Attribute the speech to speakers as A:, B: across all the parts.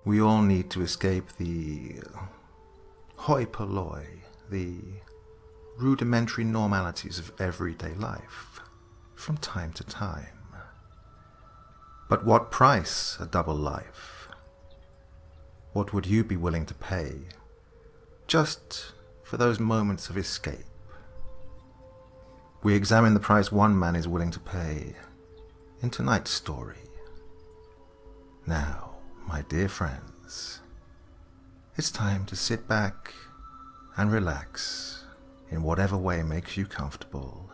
A: We all need to escape the hoi polloi, the rudimentary normalities of everyday life, from time to time. But what price a double life? What would you be willing to pay, just for those moments of escape? We examine the price one man is willing to pay in tonight's story. Now, my dear friends, it's time to sit back and relax in whatever way makes you comfortable.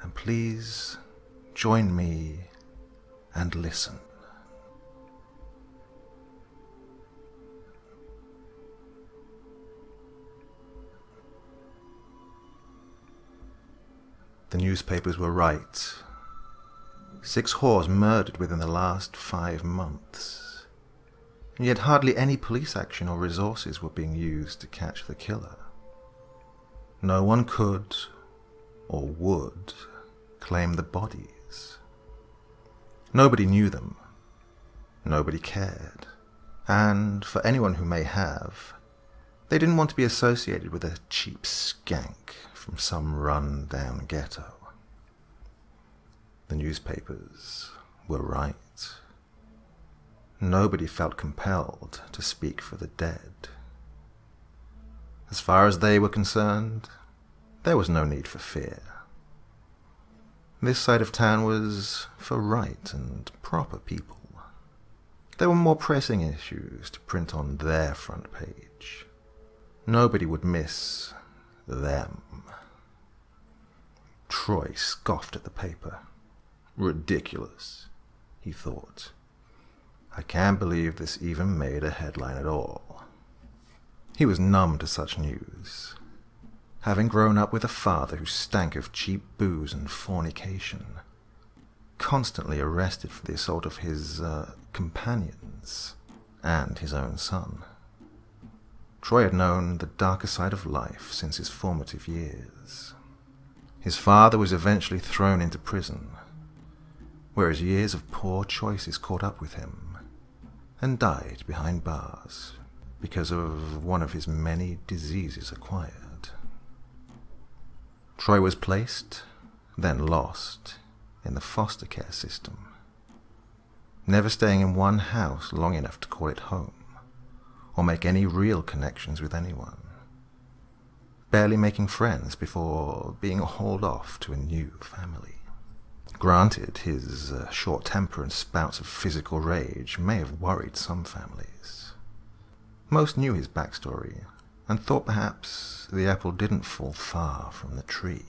A: And please join me and listen. The newspapers were right. 6 whores murdered within the last 5 months. And yet hardly any police action or resources were being used to catch the killer. No one could or would claim the bodies. Nobody knew them. Nobody cared. And for anyone who may have, they didn't want to be associated with a cheap skank from some run-down ghetto. The newspapers were right. Nobody felt compelled to speak for the dead. As far as they were concerned, there was no need for fear. This side of town was for right and proper people. There were more pressing issues to print on their front page. Nobody would miss them. Troy scoffed at the paper. Ridiculous, he thought. I can't believe this even made a headline at all. He was numb to such news. Having grown up with a father who stank of cheap booze and fornication, constantly arrested for the assault of his companions and his own son. Troy had known the darker side of life since his formative years. His father was eventually thrown into prison, where his years of poor choices caught up with him, and died behind bars because of one of his many diseases acquired. Troy was placed, then lost, in the foster care system, never staying in one house long enough to call it home, or make any real connections with anyone, barely making friends before being hauled off to a new family. Granted, his short temper and spouts of physical rage may have worried some families. Most knew his backstory, and thought perhaps the apple didn't fall far from the tree.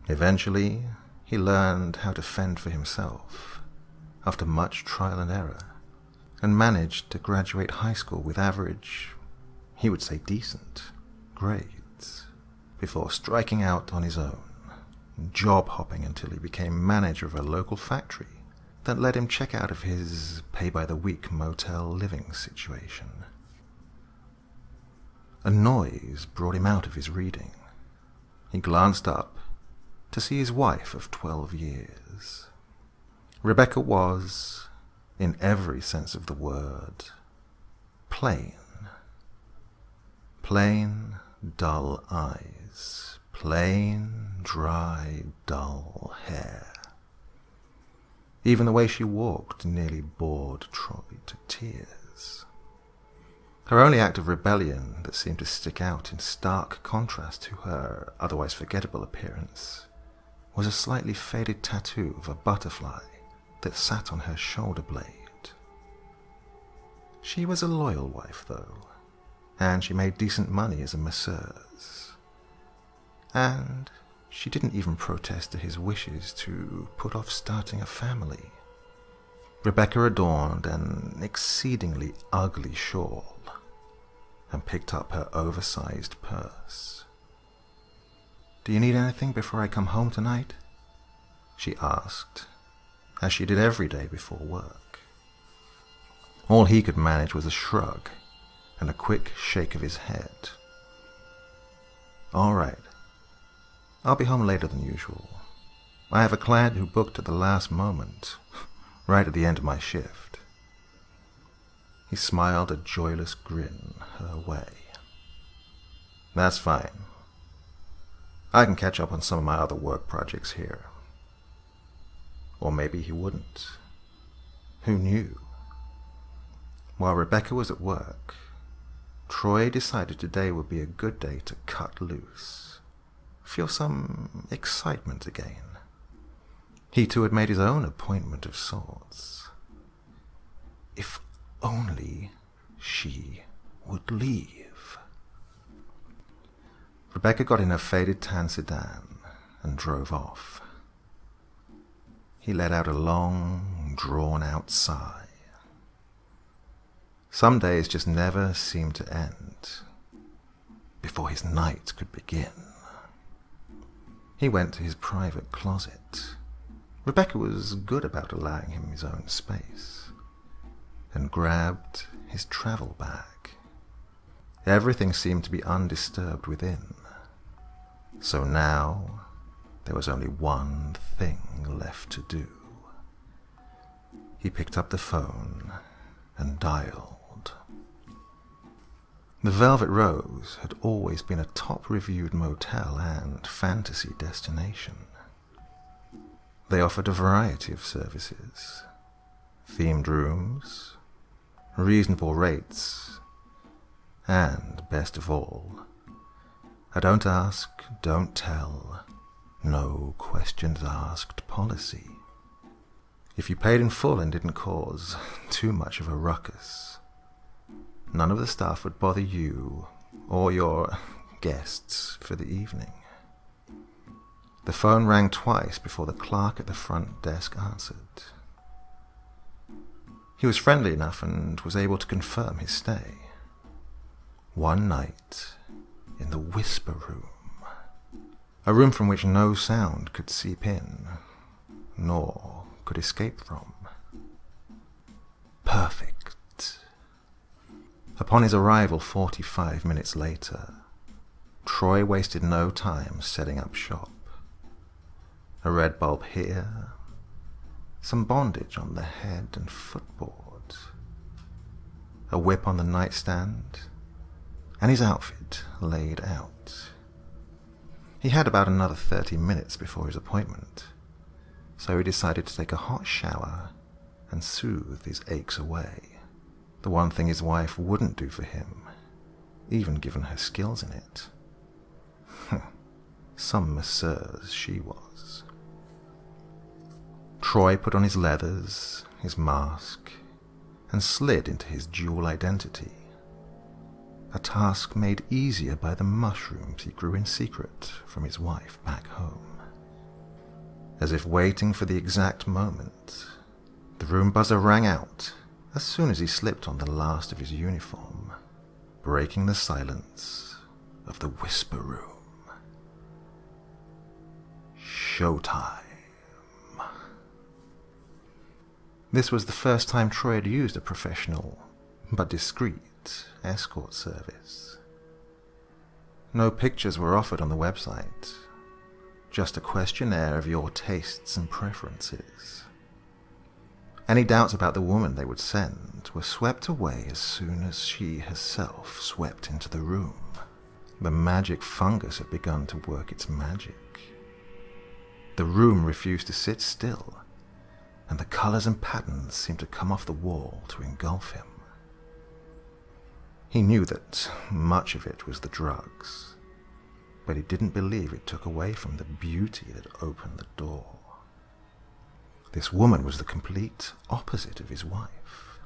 A: Eventually, he learned how to fend for himself, after much trial and error, and managed to graduate high school with average, he would say decent, grades, before striking out on his own, job hopping until he became manager of a local factory that let him check out of his pay-by-the-week motel living situation. A noise brought him out of his reading. He glanced up to see his wife of 12 years. Rebecca was, in every sense of the word, plain. Plain, dull eyes, plain, dry, dull hair. Even the way she walked nearly bored Troy to tears. Her only act of rebellion that seemed to stick out in stark contrast to her otherwise forgettable appearance was a slightly faded tattoo of a butterfly that sat on her shoulder blade. She was a loyal wife, though, and she made decent money as a masseuse. And she didn't even protest to his wishes to put off starting a family. Rebecca adorned an exceedingly ugly shawl and picked up her oversized purse. "Do you need anything before I come home tonight?" she asked, as she did every day before work. All he could manage was a shrug and a quick shake of his head. "All right. I'll be home later than usual. I have a client who booked at the last moment, right at the end of my shift. He smiled a joyless grin her way. "That's fine. I can catch up on some of my other work projects here." Or maybe he wouldn't. Who knew? While Rebecca was at work, Troy decided today would be a good day to cut loose, feel some excitement again. He too had made his own appointment of sorts. If only she would leave. Rebecca got in her faded tan sedan and drove off. He let out a long, drawn-out sigh. Some days just never seemed to end before his night could begin. He went to his private closet. Rebecca was good about allowing him his own space, and grabbed his travel bag. Everything seemed to be undisturbed within, so now there was only one thing left to do. He picked up the phone and dialed. The Velvet Rose had always been a top-reviewed motel and fantasy destination. They offered a variety of services: themed rooms, reasonable rates, and, best of all, a don't ask, don't tell, no questions asked policy. If you paid in full and didn't cause too much of a ruckus, none of the staff would bother you or your guests for the evening. The phone rang twice before the clerk at the front desk answered. He was friendly enough and was able to confirm his stay. One night in the Whisper Room, a room from which no sound could seep in, nor could escape from. Perfect. Upon his arrival 45 minutes later, Troy wasted no time setting up shop. A red bulb here, some bondage on the head and footboard, a whip on the nightstand, and his outfit laid out. He had about another 30 minutes before his appointment, so he decided to take a hot shower and soothe his aches away. The one thing his wife wouldn't do for him, even given her skills in it. Some masseuse she was. Troy put on his leathers, his mask, and slid into his dual identity, a task made easier by the mushrooms he grew in secret from his wife back home. As if waiting for the exact moment, the room buzzer rang out as soon as he slipped on the last of his uniform, breaking the silence of the Whisper Room. Showtime. This was the first time Troy had used a professional, but discreet, escort service. No pictures were offered on the website, just a questionnaire of your tastes and preferences. Any doubts about the woman they would send were swept away as soon as she herself swept into the room. The magic fungus had begun to work its magic. The room refused to sit still, and the colors and patterns seemed to come off the wall to engulf him. He knew that much of it was the drugs, but he didn't believe it took away from the beauty that opened the door. This woman was the complete opposite of his wife,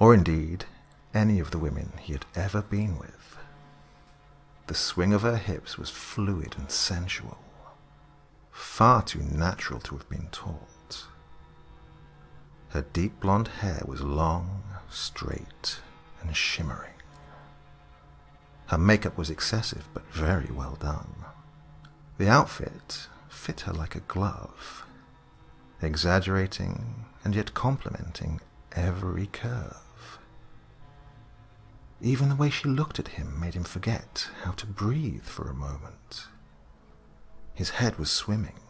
A: or indeed any of the women he had ever been with. The swing of her hips was fluid and sensual, far too natural to have been taught. Her deep blonde hair was long, straight, and shimmering. Her makeup was excessive but very well done. The outfit fit her like a glove, exaggerating and yet complementing every curve. Even the way she looked at him made him forget how to breathe for a moment. His head was swimming,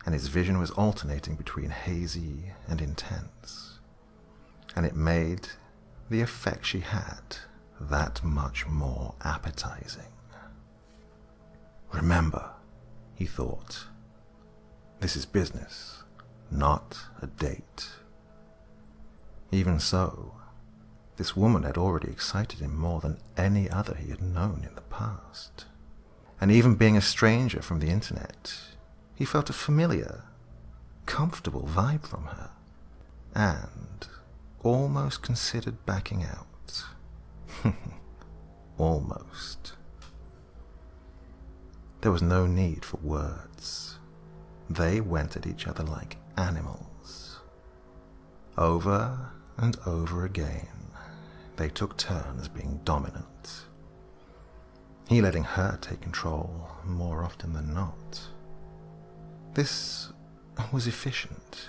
A: and his vision was alternating between hazy and intense, and it made the effect she had that much more appetizing. Remember, he thought, this is business, not a date. Even so, this woman had already excited him more than any other he had known in the past. And even being a stranger from the internet, he felt a familiar, comfortable vibe from her, and almost considered backing out. Almost. There was no need for words. They went at each other like animals. Over and over again, they took turns being dominant. He letting her take control more often than not. This was efficient.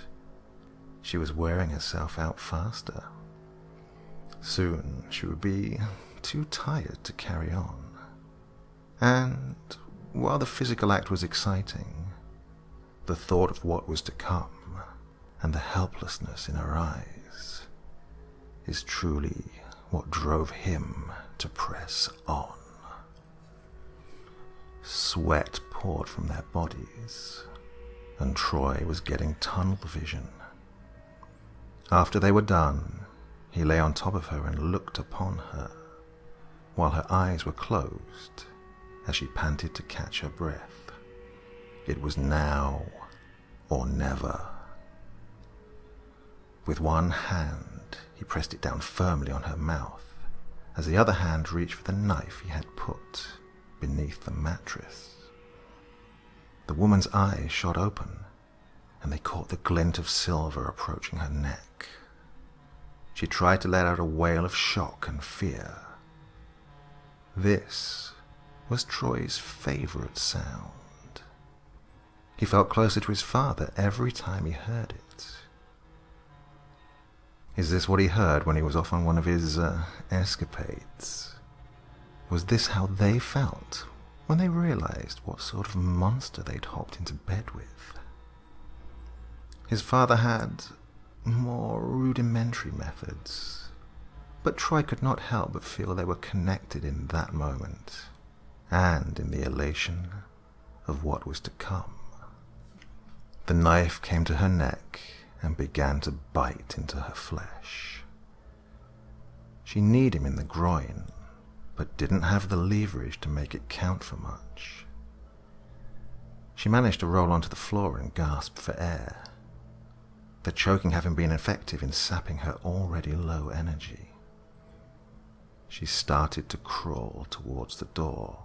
A: She was wearing herself out faster. Soon she would be too tired to carry on. And while the physical act was exciting, the thought of what was to come and the helplessness in her eyes is truly what drove him to press on. Sweat poured from their bodies, and Troy was getting tunnel vision. After they were done, he lay on top of her and looked upon her, while her eyes were closed as she panted to catch her breath. It was now or never. With one hand, he pressed it down firmly on her mouth, as the other hand reached for the knife he had put beneath the mattress. The woman's eyes shot open, and they caught the glint of silver approaching her neck. She tried to let out a wail of shock and fear. This was Troy's favorite sound. He felt closer to his father every time he heard it. Is this what he heard when he was off on one of his escapades? Was this how they felt when they realized what sort of monster they'd hopped into bed with? His father had more rudimentary methods, but Troy could not help but feel they were connected in that moment, and in the elation of what was to come. The knife came to her neck and began to bite into her flesh. She kneed him in the groin, but didn't have the leverage to make it count for much. She managed to roll onto the floor and gasp for air, the choking having been effective in sapping her already low energy. She started to crawl towards the door,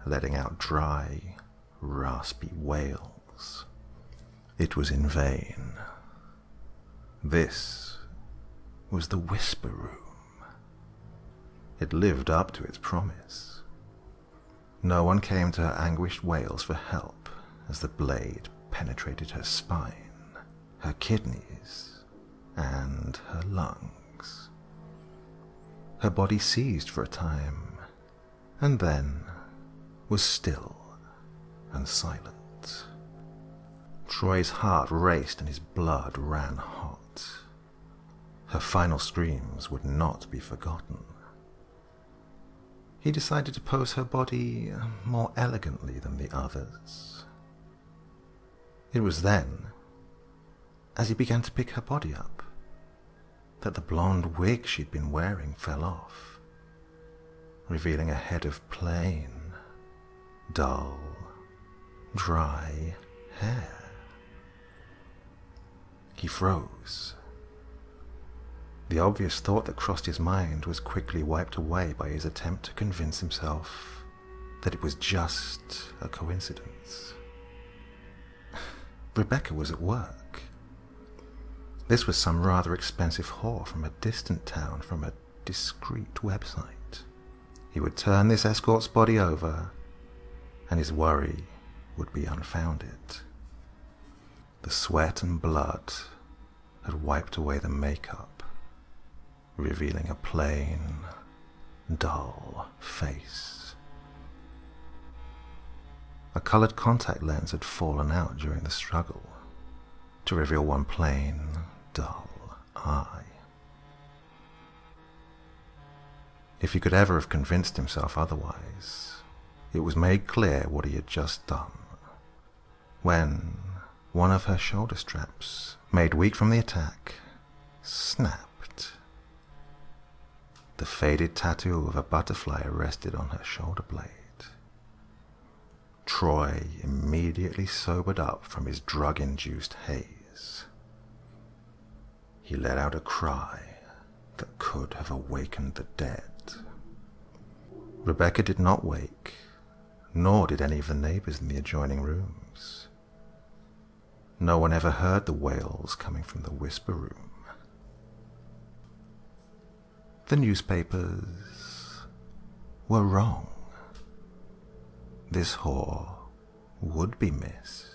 A: letting out dry, raspy wails. It was in vain. This was the Whisper Room. It lived up to its promise. No one came to her anguished wails for help as the blade penetrated her spine, her kidneys, and her lungs. Her body seized for a time, and then was still and silent. Troy's heart raced and his blood ran hot. Her final screams would not be forgotten. He decided to pose her body more elegantly than the others. It was then, as he began to pick her body up, that the blonde wig she'd been wearing fell off, revealing a head of plain, dull, dry hair. He froze. The obvious thought that crossed his mind was quickly wiped away by his attempt to convince himself that it was just a coincidence. Rebecca was at work. This was some rather expensive whore from a distant town from a discreet website. He would turn this escort's body over, and his worry would be unfounded. The sweat and blood had wiped away the makeup, revealing a plain, dull face. A colored contact lens had fallen out during the struggle to reveal one plain, dull eye. If he could ever have convinced himself otherwise, it was made clear what he had just done. When one of her shoulder straps, made weak from the attack, snapped. The faded tattoo of a butterfly rested on her shoulder blade. Troy immediately sobered up from his drug-induced haze. He let out a cry that could have awakened the dead. Rebecca did not wake, nor did any of the neighbors in the adjoining rooms. No one ever heard the wails coming from the whisper room. The newspapers were wrong. This whore would be missed.